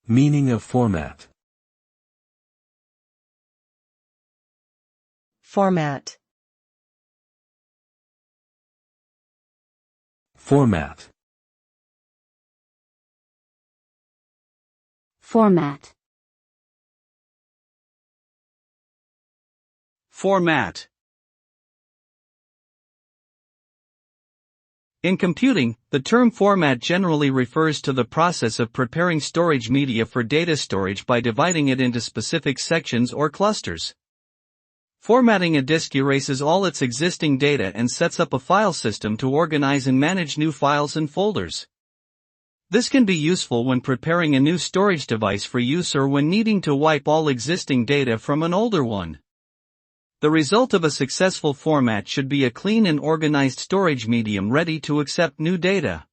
Meaning of format. Format. Format. Format. Format. In computing, the term format generally refers to the process of preparing storage media for data storage by dividing it into specific sections or clusters. Formatting a disk erases all its existing data and sets up a file system to organize and manage new files and folders. This can be useful when preparing a new storage device for use or when needing to wipe all existing data from an older one. The result of a successful format should be a clean and organized storage medium ready to accept new data.